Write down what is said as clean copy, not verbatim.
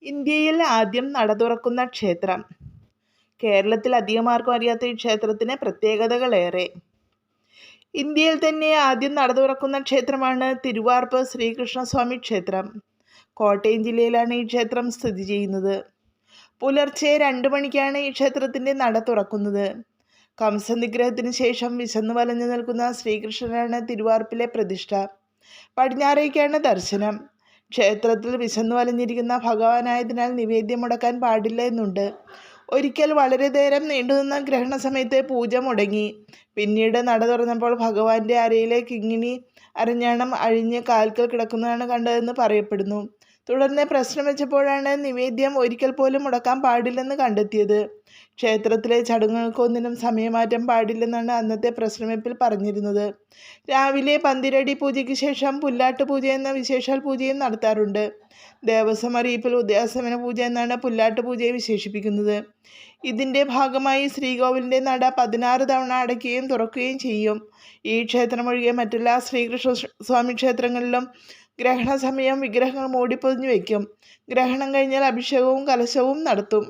ഇന്ത്യയിൽ ആദ്യം നട തുറക്കുന്ന ക്ഷേത്രം. കേരളത്തിൽ അധികമാർക്കും അറിയാത്ത ഈ ക്ഷേത്രത്തിന് പ്രത്യേകതകളേറെ. ഇന്ത്യയിൽ തന്നെ ആദ്യം നട തുറക്കുന്ന ക്ഷേത്രമാണ് തിരുവാർപ്പ് ശ്രീകൃഷ്ണസ്വാമി ക്ഷേത്രം. കോട്ടയം ജില്ലയിലാണ് ഈ ക്ഷേത്രം സ്ഥിതി ചെയ്യുന്നത്. പുലർച്ചെ 2 മണിക്കാണ് ഈ ക്ഷേത്രത്തിൻ്റെ നട തുറക്കുന്നത്. കംസനിഗ്രഹത്തിന് ശേഷം വിശന്നു വലഞ്ഞു നിൽക്കുന്ന ശ്രീകൃഷ്ണനാണ് തിരുവാർപ്പിലെ പ്രതിഷ്ഠ. പടിഞ്ഞാറേക്കാണ് ദർശനം. ക്ഷേത്രത്തിൽ വിശന്നു വലഞ്ഞിരിക്കുന്ന ഭഗവാനായതിനാൽ നിവേദ്യം മുടക്കാൻ പാടില്ല എന്നുണ്ട്. ഒരിക്കൽ വളരെ നേരം നീണ്ടുനിന്ന ഗ്രഹണ സമയത്ത് പൂജ മുടങ്ങി. പിന്നീട് നട തുറന്നപ്പോൾ ഭഗവാന്റെ അരയിലെ കിങ്ങിണി അരഞ്ഞാണം അഴിഞ്ഞ് കാൽക്കൽ കിടക്കുന്നതാണ് കണ്ടതെന്ന് പറയപ്പെടുന്നു. തുടർന്ന് പ്രശ്നം വെച്ചപ്പോഴാണ് നിവേദ്യം ഒരിക്കൽ പോലും മുടക്കാൻ പാടില്ലെന്ന് കണ്ടെത്തിയത്. ക്ഷേത്രത്തിലെ ചടങ്ങുകൾക്കൊന്നിനും സമയമാറ്റം പാടില്ലെന്നാണ് അന്നത്തെ പ്രശ്നവെപ്പിൽ പറഞ്ഞിരുന്നത്. രാവിലെ പന്തിരടി പൂജയ്ക്ക് ശേഷം പുല്ലാട്ട് പൂജ എന്ന വിശേഷാൽ പൂജയും നടത്താറുണ്ട്. ദേവസ്വം അറിയിപ്പിൽ ഉദ്യാസമന പൂജ എന്നാണ് പുല്ലാട്ട് പൂജയെ വിശേഷിപ്പിക്കുന്നത്. ഇതിൻ്റെ ഭാഗമായി ശ്രീകോവിലിൻ്റെ നട 16 തവണ അടയ്ക്കുകയും തുറക്കുകയും ചെയ്യും. ഈ ക്ഷേത്രമൊഴികെ മറ്റെല്ലാ ശ്രീകൃഷ്ണ സ്വാമി ക്ഷേത്രങ്ങളിലും ഗ്രഹണ സമയം വിഗ്രഹങ്ങൾ മൂടിപ്പൊതിഞ്ഞു വയ്ക്കും. ഗ്രഹണം കഴിഞ്ഞാൽ അഭിഷേകവും കലശവും നടത്തും.